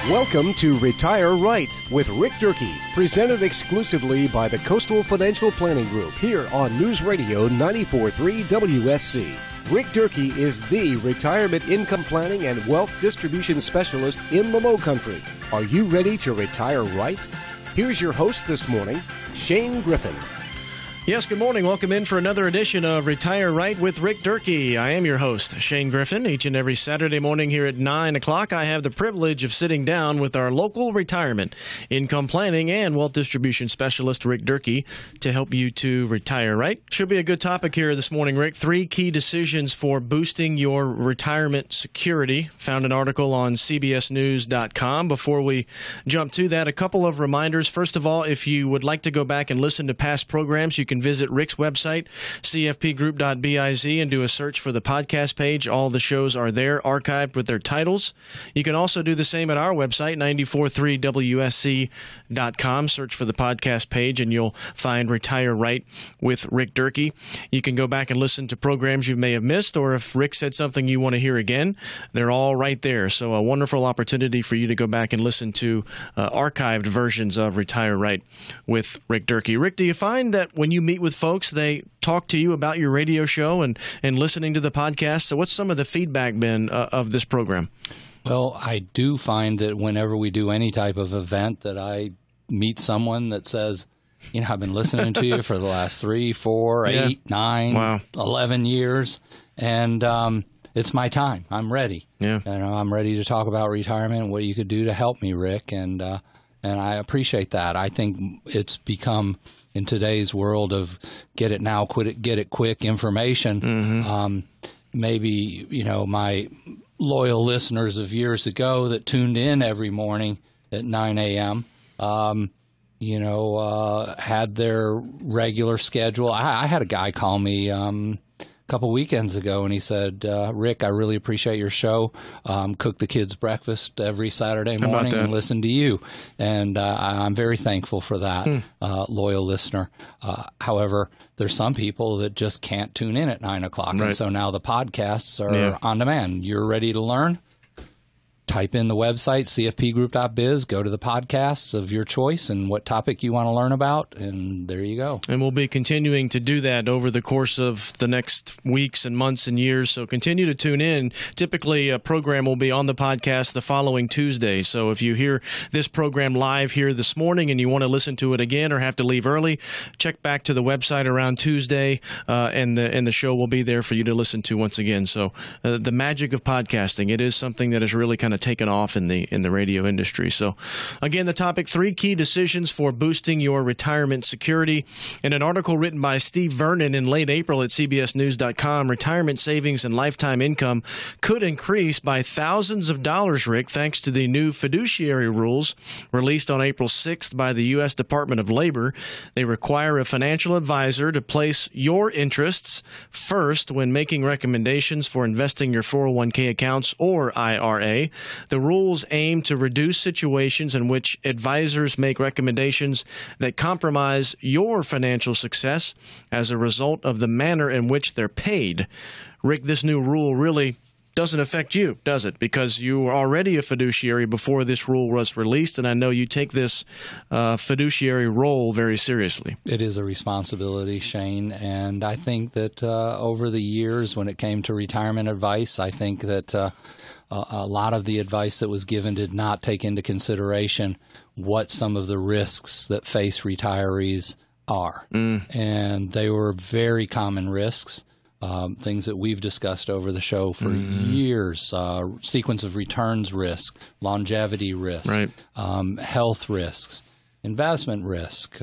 Welcome to Retire Right with Rick Durkee, presented exclusively by the Coastal Financial Planning Group here on News Radio 94.3 WSC. Rick Durkee is the retirement income planning and wealth distribution specialist in the Lowcountry. Are you ready to retire right? Here's your host this morning, Shane Griffin. Yes, good morning. Welcome in for another edition of Retire Right with Rick Durkee. I am your host, Shane Griffin. Each and every Saturday morning here at 9 o'clock, I have the privilege of sitting down with our local retirement, income planning, and wealth distribution specialist, Rick Durkee, to help you to retire right. Should be a good topic here this morning, Rick. 3 key decisions for boosting your retirement security. Found an article on cbsnews.com. Before we jump to that, a couple of reminders. First of all, if you would like to go back and listen to past programs, you can visit Rick's website, cfpgroup.biz, and do a search for the podcast page. All the shows are there, archived with their titles. You can also do the same at our website, 943wsc.com. Search for the podcast page, and you'll find Retire Right with Rick Durkee. You can go back and listen to programs you may have missed, or if Rick said something you want to hear again, they're all right there. So a wonderful opportunity for you to go back and listen to archived versions of Retire Right with Rick Durkee. Rick, do you find that when you meet with folks, they talk to you about your radio show and listening to the podcast? So what's some of the feedback been of this program? Well, I do find that whenever we do any type of event that I meet someone that says, you know, I've been listening to you for the last 3, 4, 8, 9, 11 years, and it's my time. I'm ready. Yeah. You know, I'm ready to talk about retirement and what you could do to help me, Rick, and I appreciate that. I think it's become, in today's world of get it now, get it quick information, maybe, you know, my loyal listeners of years ago that tuned in every morning at 9 a.m., had their regular schedule. I had a guy call me a couple weekends ago, and he said, Rick, I really appreciate your show. Cook the kids breakfast every Saturday morning and listen to you. And I'm very thankful for that, loyal listener. However, there's some people that just can't tune in at 9 o'clock. Right. And so now the podcasts are on demand. You're ready to learn? Type in the website, cfpgroup.biz, go to the podcasts of your choice and what topic you want to learn about, and there you go. And we'll be continuing to do that over the course of the next weeks and months and years, so continue to tune in. Typically, a program will be on the podcast the following Tuesday, so if you hear this program live here this morning and you want to listen to it again or have to leave early, check back to the website around Tuesday, and the show will be there for you to listen to once again. So the magic of podcasting, it is something that has really kind of taken off in the radio industry. So again, the topic, 3 key decisions for boosting your retirement security. In an article written by Steve Vernon in late April at cbsnews.com, retirement savings and lifetime income could increase by thousands of dollars, Rick, thanks to the new fiduciary rules released on April 6th by the U.S. Department of Labor. They require a financial advisor to place your interests first when making recommendations for investing your 401k accounts or IRA. The rules aim to reduce situations in which advisors make recommendations that compromise your financial success as a result of the manner in which they're paid. Rick, this new rule really doesn't affect you, does it? Because you were already a fiduciary before this rule was released, and I know you take this fiduciary role very seriously. It is a responsibility, Shane, and I think that over the years when it came to retirement advice, I think that a lot of the advice that was given did not take into consideration what some of the risks that face retirees are. And they were very common risks, things that we've discussed over the show for years, sequence of returns risk, longevity risk, health risks, investment risk,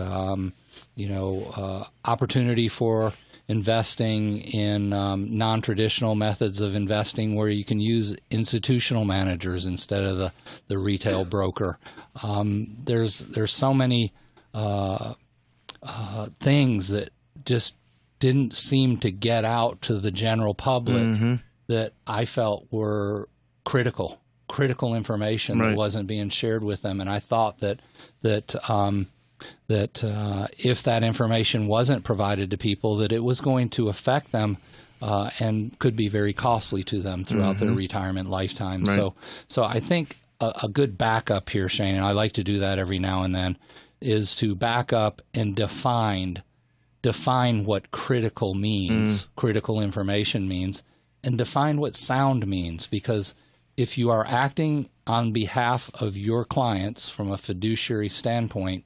opportunity for investing in non-traditional methods of investing where you can use institutional managers instead of the retail broker. There's so many things that just didn't seem to get out to the general public that I felt were critical information that wasn't being shared with them. And I thought that if that information wasn't provided to people, that it was going to affect them and could be very costly to them throughout their retirement lifetime. Right. So I think a good backup here, Shane, and I like to do that every now and then, is to back up and define what critical means, critical information means, and define what sound means. Because if you are acting on behalf of your clients from a fiduciary standpoint,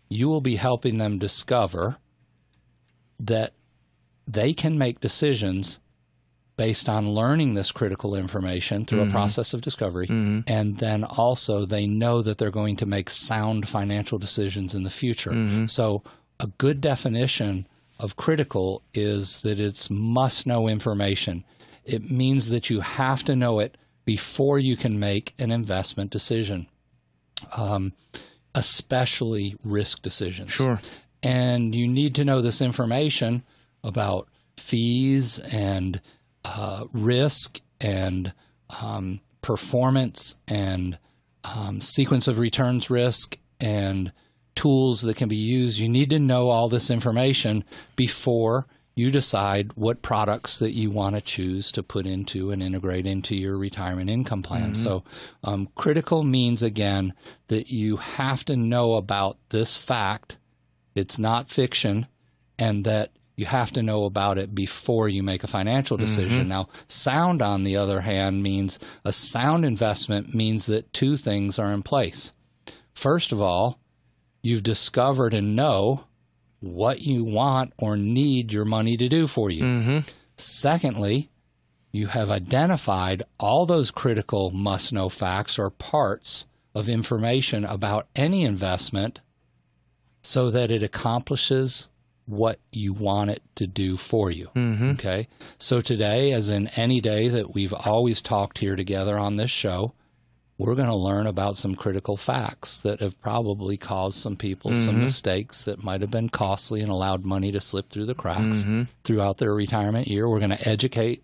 you will be helping them discover that they can make decisions based on learning this critical information through a process of discovery. And then also they know that they're going to make sound financial decisions in the future. So a good definition of critical is that it's must-know information. It means that you have to know it before you can make an investment decision, especially risk decisions. Sure. And you need to know this information about fees and risk and performance and sequence of returns risk and tools that can be used. You need to know all this information before you decide what products that you want to choose to put into and integrate into your retirement income plan. So critical means, again, that you have to know about this fact. It's not fiction, and that you have to know about it before you make a financial decision. Now, sound, on the other hand, means a sound investment means that two things are in place. First of all, you've discovered and know what you want or need your money to do for you. Secondly, you have identified all those critical must-know facts or parts of information about any investment so that it accomplishes what you want it to do for you. Okay? So today, as in any day that we've always talked here together on this show, we're going to learn about some critical facts that have probably caused some people some mistakes that might have been costly and allowed money to slip through the cracks throughout their retirement year. We're going to educate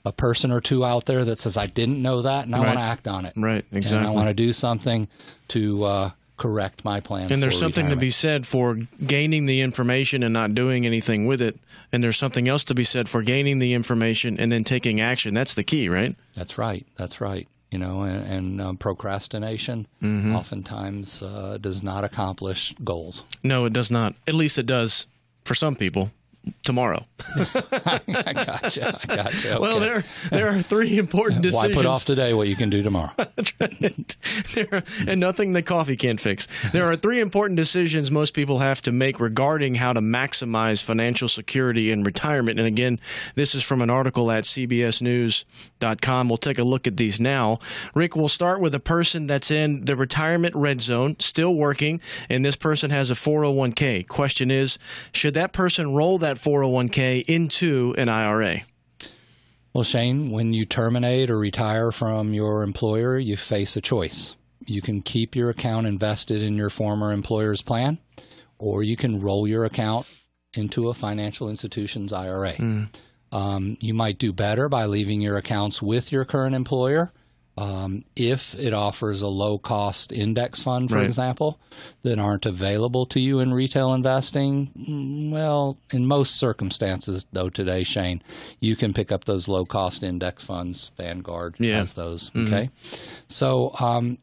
a person or two out there that says, I didn't know that, and I want to act on it. Right, exactly. And I want to do something to correct my plan. And there's something to be said for gaining the information and not doing anything with it. And there's something else to be said for gaining the information and then taking action. That's the key, right? That's right. That's right. You know, and procrastination oftentimes does not accomplish goals. No, it does not. At least it does for some people. Tomorrow. I gotcha. Okay. Well, there are three important decisions. Why put off today what you can do tomorrow? That's right. And nothing that coffee can't fix. There are three important decisions most people have to make regarding how to maximize financial security in retirement. And again, this is from an article at cbsnews.com. We'll take a look at these now. Rick, we'll start with a person that's in the retirement red zone, still working, and this person has a 401k. Question is, should that person roll that 401k into an IRA? Well, Shane, when you terminate or retire from your employer, you face a choice. You can keep your account invested in your former employer's plan, or you can roll your account into a financial institution's IRA. You might do better by leaving your accounts with your current employer. If it offers a low-cost index fund, for example, that aren't available to you in retail investing, well, in most circumstances, though, today, Shane, you can pick up those low-cost index funds. Vanguard has those, okay? So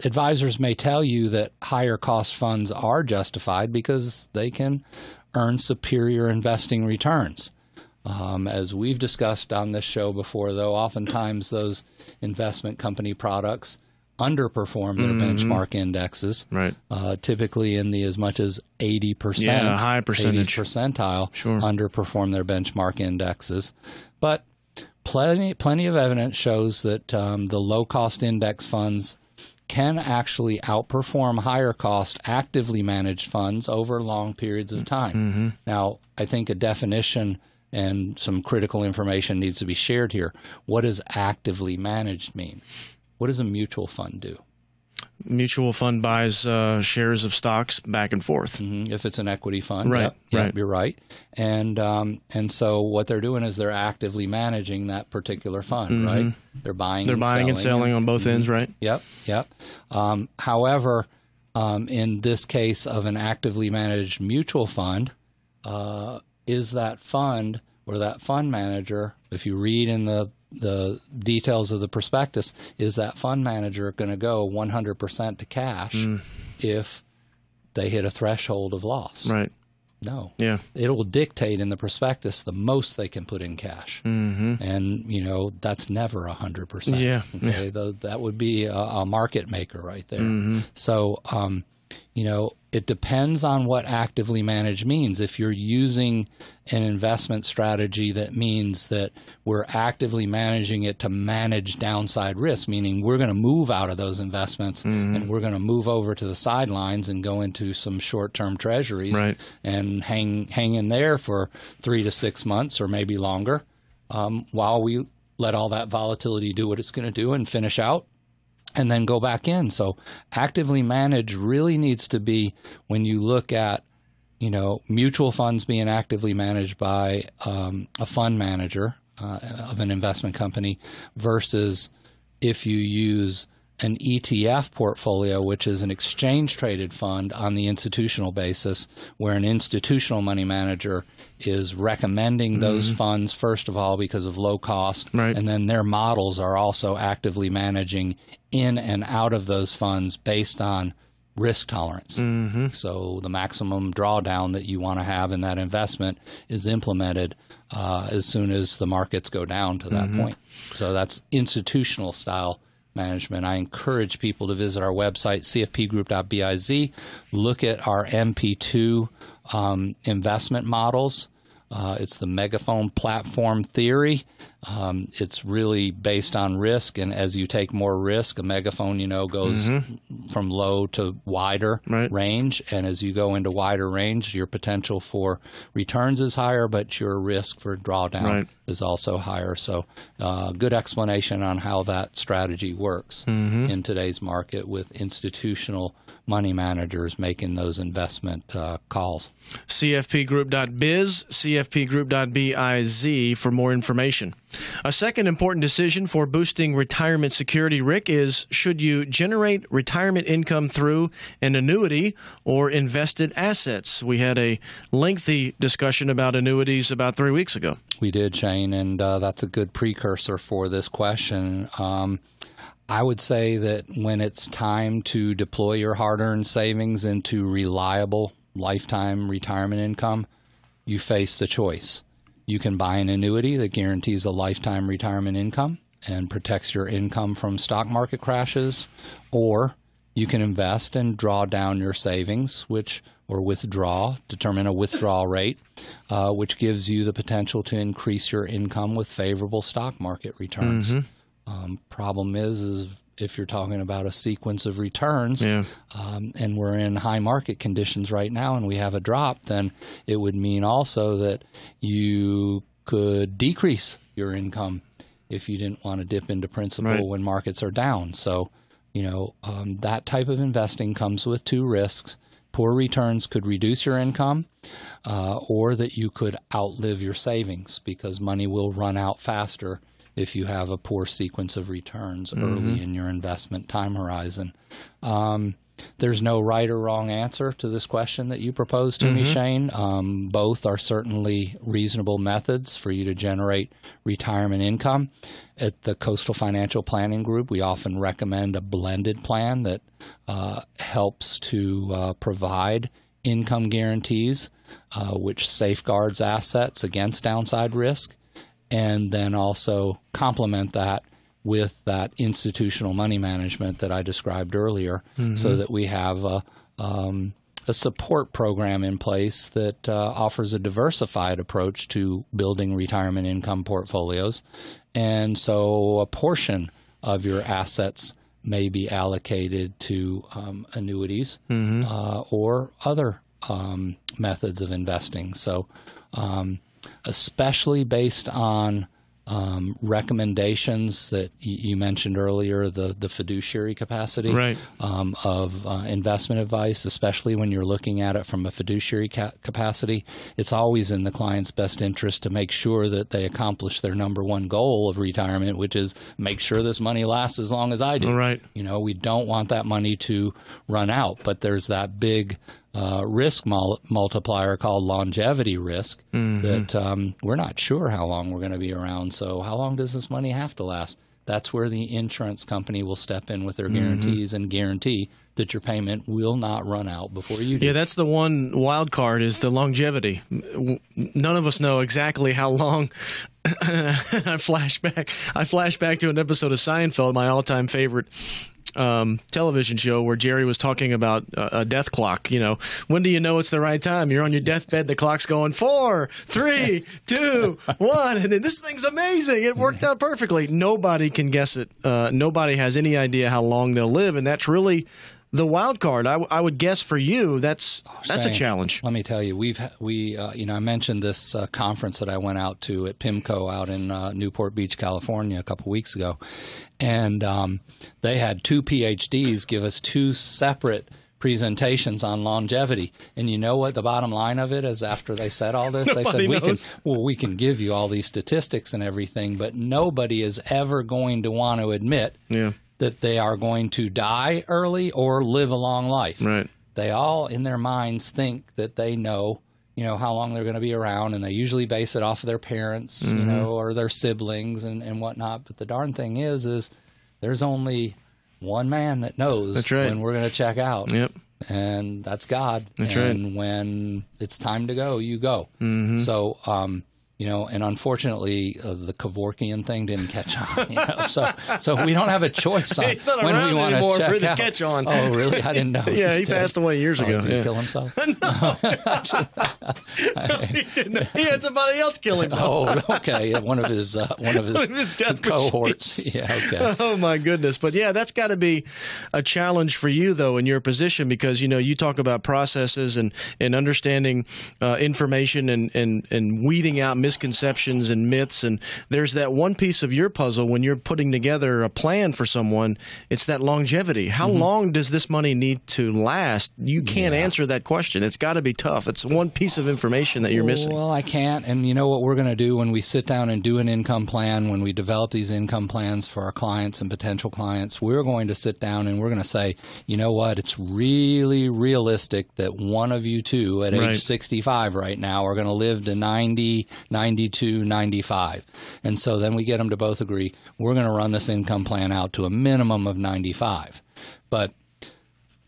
advisors may tell you that higher-cost funds are justified because they can earn superior investing returns. As we've discussed on this show before, though, oftentimes those investment company products underperform their benchmark indexes, typically in the as much as 80%, a high percentage. 80th percentile, underperform their benchmark indexes. But plenty of evidence shows that the low-cost index funds can actually outperform higher-cost actively managed funds over long periods of time. Now, I think a definition and some critical information needs to be shared here. What does actively managed mean? What does a mutual fund do? Mutual fund buys shares of stocks back and forth. If it's an equity fund, right? You're right. And so what they're doing is they're actively managing that particular fund, right? They're buying and selling on both ends, right? Yep. However, in this case of an actively managed mutual fund, is that fund or that fund manager, if you read in the the details of the prospectus, is that fund manager going to go 100% to cash if they hit a threshold of loss? Right. No. Yeah. It will dictate in the prospectus the most they can put in cash. And, that's never 100%. Yeah. Okay? That would be a market maker right there. So, it depends on what actively managed means. If you're using an investment strategy that means that we're actively managing it to manage downside risk, meaning we're going to move out of those investments and we're going to move over to the sidelines and go into some short-term treasuries and hang in there for 3 to 6 months or maybe longer while we let all that volatility do what it's going to do and finish out, and then go back in. So actively managed really needs to be, when you look at, mutual funds being actively managed by a fund manager of an investment company versus if you use an ETF portfolio, which is an exchange-traded fund on the institutional basis, where an institutional money manager is recommending those funds, first of all, because of low cost, and then their models are also actively managing in and out of those funds based on risk tolerance. So the maximum drawdown that you want to have in that investment is implemented as soon as the markets go down to that point. So that's institutional style management. I encourage people to visit our website, cfpgroup.biz, look at our MP2 investment models. It's the megaphone platform theory. It's really based on risk, and as you take more risk, a megaphone, goes from low to wider range, and as you go into wider range, your potential for returns is higher, but your risk for drawdown is also higher. So good explanation on how that strategy works in today's market with institutional money managers making those investment calls. CFPgroup.biz, CFPgroup.biz for more information. A second important decision for boosting retirement security, Rick, is should you generate retirement income through an annuity or invested assets? We had a lengthy discussion about annuities about 3 weeks ago. We did, Shane, and that's a good precursor for this question. I would say that when it's time to deploy your hard-earned savings into reliable lifetime retirement income, you face the choice. You can buy an annuity that guarantees a lifetime retirement income and protects your income from stock market crashes, or you can invest and draw down your savings, determine a withdrawal rate, which gives you the potential to increase your income with favorable stock market returns. Problem is if you're talking about a sequence of returns and we're in high market conditions right now and we have a drop, then it would mean also that you could decrease your income if you didn't want to dip into principal when markets are down. So, that type of investing comes with two risks. Poor returns could reduce your income, or that you could outlive your savings because money will run out faster if you have a poor sequence of returns early in your investment time horizon. There's no right or wrong answer to this question that you proposed to me, Shane. Both are certainly reasonable methods for you to generate retirement income. At the Coastal Financial Planning Group, we often recommend a blended plan that helps to provide income guarantees, which safeguards assets against downside risk, and then also complement that with that institutional money management that I described earlier, so that we have a support program in place that offers a diversified approach to building retirement income portfolios. And so a portion of your assets may be allocated to annuities or other methods of investing. So especially based on recommendations that you mentioned earlier, the fiduciary capacity of investment advice, especially when you're looking at it from a fiduciary capacity. It's always in the client's best interest to make sure that they accomplish their number one goal of retirement, which is make sure this money lasts as long as I do. We don't want that money to run out, but there's that big risk multiplier called longevity risk, that we're not sure how long we're going to be around. So how long does this money have to last? That's where the insurance company will step in with their guarantees and guarantee that your payment will not run out before you do. Yeah, that's the one wild card, is the longevity. None of us know exactly how long. I flash back to an episode of Seinfeld, my all-time favorite television show, where Jerry was talking about a death clock. You know, when do you know it's the right time? You're on your deathbed, the clock's going 4, 3, 2, 1, and then this thing's amazing. It worked out perfectly. Nobody can guess it. Nobody has any idea how long they'll live, and that's really the wild card. I would guess for you, that's a challenge. Let me tell you, I mentioned this conference that I went out to at PIMCO out in Newport Beach, California, a couple weeks ago, and they had 2 PhDs give us 2 separate presentations on longevity. And you know what the bottom line of it is after they said all this? They said, we can give you all these statistics and everything, but nobody is ever going to want to admit that they are going to die early or live a long life. Right. They all, in their minds, think that they know, how long they're going to be around, and they usually base it off of their parents, or their siblings and whatnot. But the darn thing is there's only one man that knows when we're going to check out. Yep. And that's God. That's and when it's time to go, you go. So, and unfortunately, the Kevorkian thing didn't catch on. So we don't have a choice on it's not when around we want anymore to check for it to out. catch on. Oh, really? I didn't know. Yeah, he passed away years ago. Did he kill himself? No, he didn't. He had somebody else kill him. Oh, okay. One of his death cohorts. machines. Yeah. Okay. Oh my goodness. But yeah, that's got to be a challenge for you though in your position, because you talk about processes and understanding information and weeding out misconceptions and myths, and there's that one piece of your puzzle when you're putting together a plan for someone. It's that longevity. How long does this money need to last? You can't answer that question. It's got to be tough. It's one piece of information that you're missing. Well, I can't. And you know what we're going to do when we sit down and do an income plan, when we develop these income plans for our clients and potential clients, we're going to sit down and we're going to say, you know what, it's really realistic that one of you two at age 65 right now are going to live to 90, 92, 95. And so then we get them to both agree, we're going to run this income plan out to a minimum of 95. But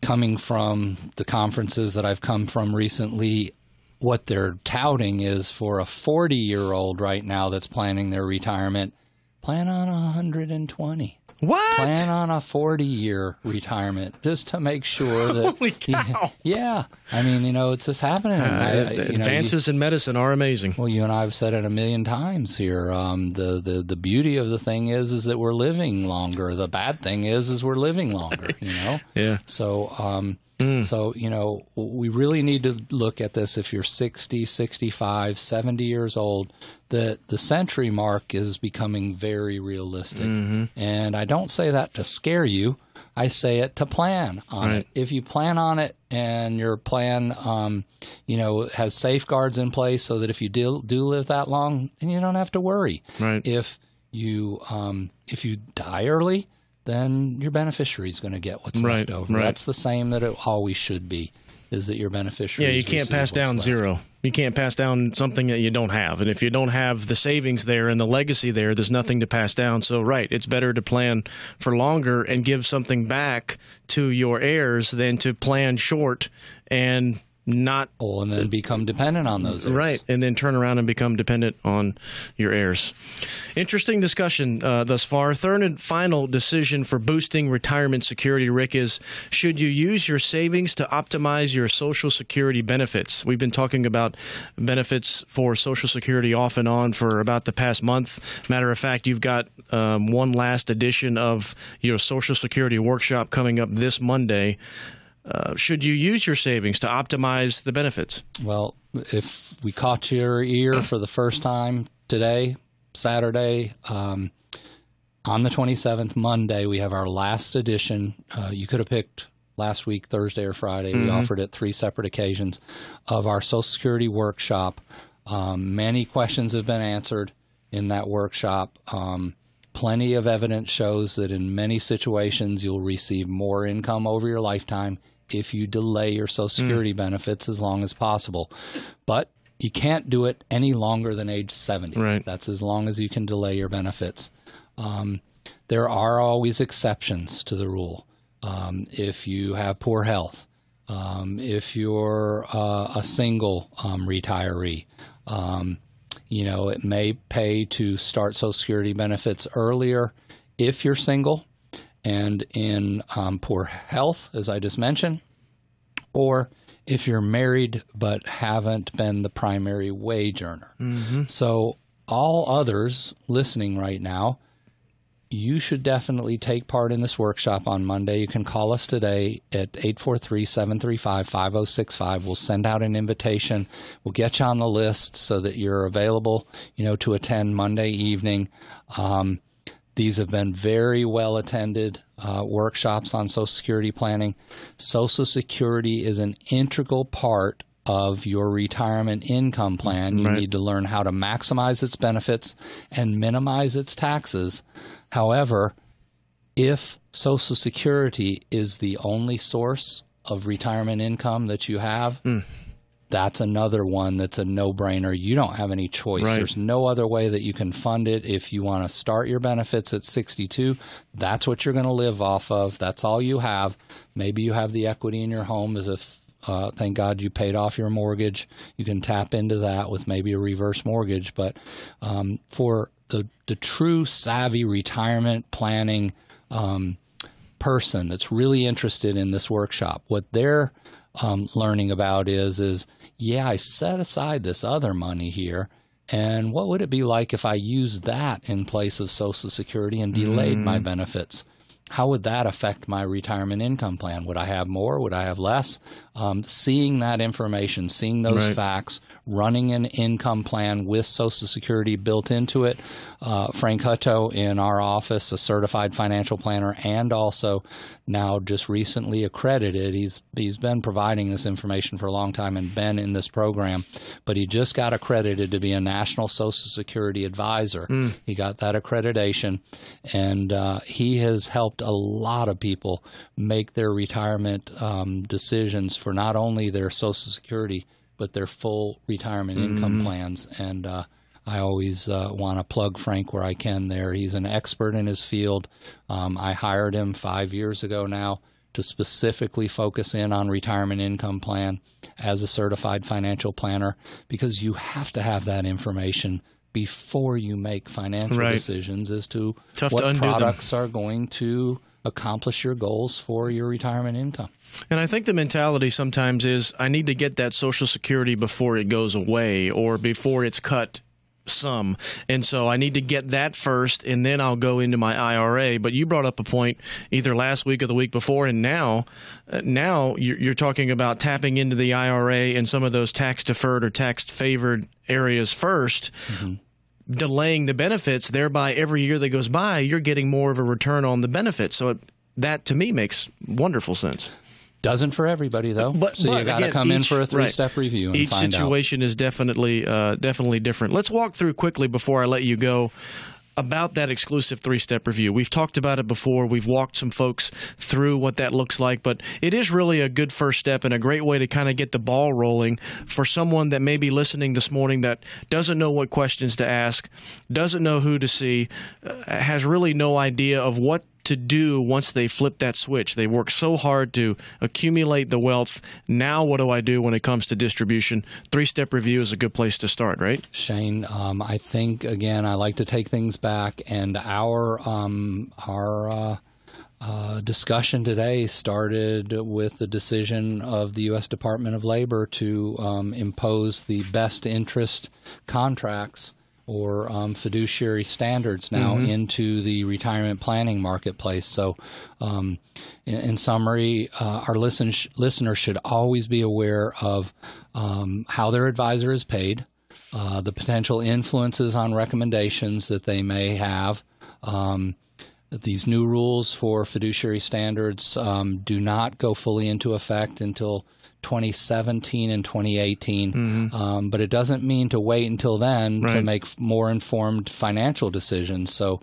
coming from the conferences that I've come from recently, what they're touting is for a 40-year-old right now that's planning their retirement, plan on 120. What? Plan on a 40-year retirement just to make sure that. Holy cow! Yeah, I mean, it's just happening. Advances in medicine are amazing. Well, you and I have said it a million times here. The beauty of the thing is that we're living longer. The bad thing is we're living longer. Yeah. So. So, we really need to look at this. If you're 60, 65, 70 years old, the century mark is becoming very realistic. And I don't say that to scare you. I say it to plan on it. If you plan on it and your plan, has safeguards in place so that if you do live that long, then you don't have to worry. Right. If you die early, then your beneficiary is going to get what's left over. Right. That's the same that it always should be, is that your beneficiary. Yeah, you can't pass down zero. You can't pass down something that you don't have. And if you don't have the savings there and the legacy there's nothing to pass down. So, it's better to plan for longer and give something back to your heirs than to plan short and not and then become dependent on those heirs. Right, and then turn around and become dependent on your heirs. Interesting discussion thus far. Third and final decision for boosting retirement security, Rick, is should you use your savings to optimize your Social Security benefits? We've been talking about benefits for Social Security off and on for about the past month. Matter of fact, you've got one last edition of your Social Security workshop coming up this Monday. Should you use your savings to optimize the benefits? Well, if we caught your ear for the first time today, Saturday, on the 27th, Monday, we have our last edition. You could have picked last week, Thursday or Friday. We offered it 3 separate occasions of our Social Security workshop. Many questions have been answered in that workshop. Plenty of evidence shows that in many situations you'll receive more income over your lifetime if you delay your Social Security benefits as long as possible. But you can't do it any longer than age 70. Right. That's as long as you can delay your benefits. There are always exceptions to the rule. If you have poor health, if you're a single retiree, it may pay to start Social Security benefits earlier if you're single and in poor health, as I just mentioned, or if you're married but haven't been the primary wage earner. Mm-hmm. So all others listening right now, you should definitely take part in this workshop on Monday. You can call us today at 843-735-5065. We'll send out an invitation. We'll get you on the list so that you're available, to attend Monday evening. These have been very well attended workshops on Social Security planning. Social Security is an integral part of your retirement income plan. You need to learn how to maximize its benefits and minimize its taxes. However, if Social Security is the only source of retirement income that you have, that's another one that's a no-brainer. You don't have any choice. Right. There's no other way that you can fund it. If you want to start your benefits at 62, that's what you're going to live off of. That's all you have. Maybe you have the equity in your home as if thank God you paid off your mortgage. You can tap into that with maybe a reverse mortgage. But for the true savvy retirement planning person that's really interested in this workshop, what they're learning about is I set aside this other money here, and what would it be like if I used that in place of Social Security and delayed my benefits? How would that affect my retirement income plan? Would I have more? Would I have less? Seeing that information, seeing those facts, running an income plan with Social Security built into it. Frank Hutto in our office, a certified financial planner, and also now just recently accredited. He's been providing this information for a long time and been in this program, but he just got accredited to be a National Social Security advisor. He got that accreditation, and he has helped a lot of people make their retirement decisions for not only their Social Security, but their full retirement income plans. And I always want to plug Frank where I can there. He's an expert in his field. I hired him 5 years ago now to specifically focus in on retirement income plan as a certified financial planner, because you have to have that information before you make financial decisions as to what products are going to accomplish your goals for your retirement income. And I think the mentality sometimes is, I need to get that Social Security before it goes away or before it's cut some. And so I need to get that first, and then I'll go into my IRA. But you brought up a point either last week or the week before, and now you're talking about tapping into the IRA and some of those tax-deferred or tax-favored areas first, delaying the benefits. Thereby, every year that goes by, you're getting more of a return on the benefits. So that, to me, makes wonderful sense. Doesn't for everybody, though. So you got to come in for a three-step review and each find out. Each situation is definitely different. Let's walk through quickly before I let you go about that exclusive three-step review. We've talked about it before. We've walked some folks through what that looks like, but it is really a good first step and a great way to kind of get the ball rolling for someone that may be listening this morning that doesn't know what questions to ask, doesn't know who to see, has really no idea of what to do once they flip that switch. They work so hard to accumulate the wealth. Now what do I do when it comes to distribution? Three-step review is a good place to start, right? Shane, I think, again, I like to take things back, and our discussion today started with the decision of the U.S. Department of Labor to impose the best interest contracts or fiduciary standards now into the retirement planning marketplace. So in summary, our listeners should always be aware of how their advisor is paid, the potential influences on recommendations that they may have. These new rules for fiduciary standards do not go fully into effect until 2017 and 2018. But it doesn't mean to wait until then to make more informed financial decisions. So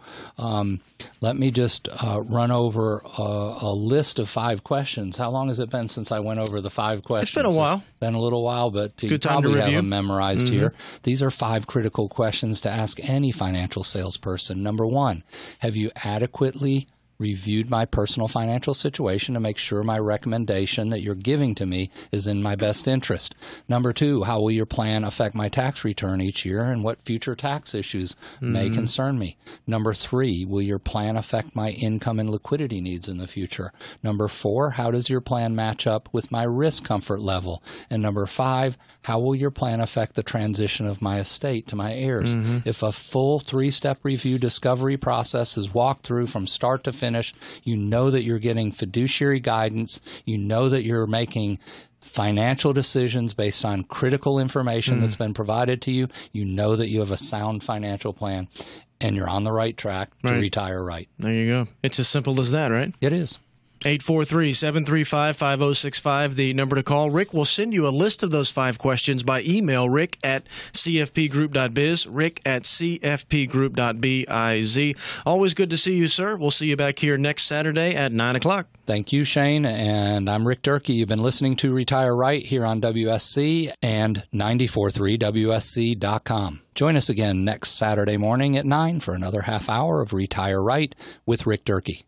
let me just run over a list of 5 questions. How long has it been since I went over the 5 questions? It's been a while. It's been a little while, but you Good time probably to have review. them memorized here. These are 5 critical questions to ask any financial salesperson. Number 1, have you adequately reviewed my personal financial situation to make sure my recommendation that you're giving to me is in my best interest? Number 2, how will your plan affect my tax return each year and what future tax issues may concern me? Number 3, will your plan affect my income and liquidity needs in the future? Number 4, how does your plan match up with my risk comfort level? And number 5, how will your plan affect the transition of my estate to my heirs? If a full 3-step review discovery process is walked through from start to finish, you know that you're getting fiduciary guidance. You know that you're making financial decisions based on critical information that's been provided to you. You know that you have a sound financial plan, and you're on the right track to retire right. There you go. It's as simple as that, right? It is. 843-735-5065, the number to call. Rick will send you a list of those 5 questions by email, rick@cfpgroup.biz, rick@cfpgroup.biz. Always good to see you, sir. We'll see you back here next Saturday at 9 o'clock. Thank you, Shane, and I'm Rick Durkee. You've been listening to Retire Right here on WSC and 94.3WSC.com. Join us again next Saturday morning at 9 for another half hour of Retire Right with Rick Durkee.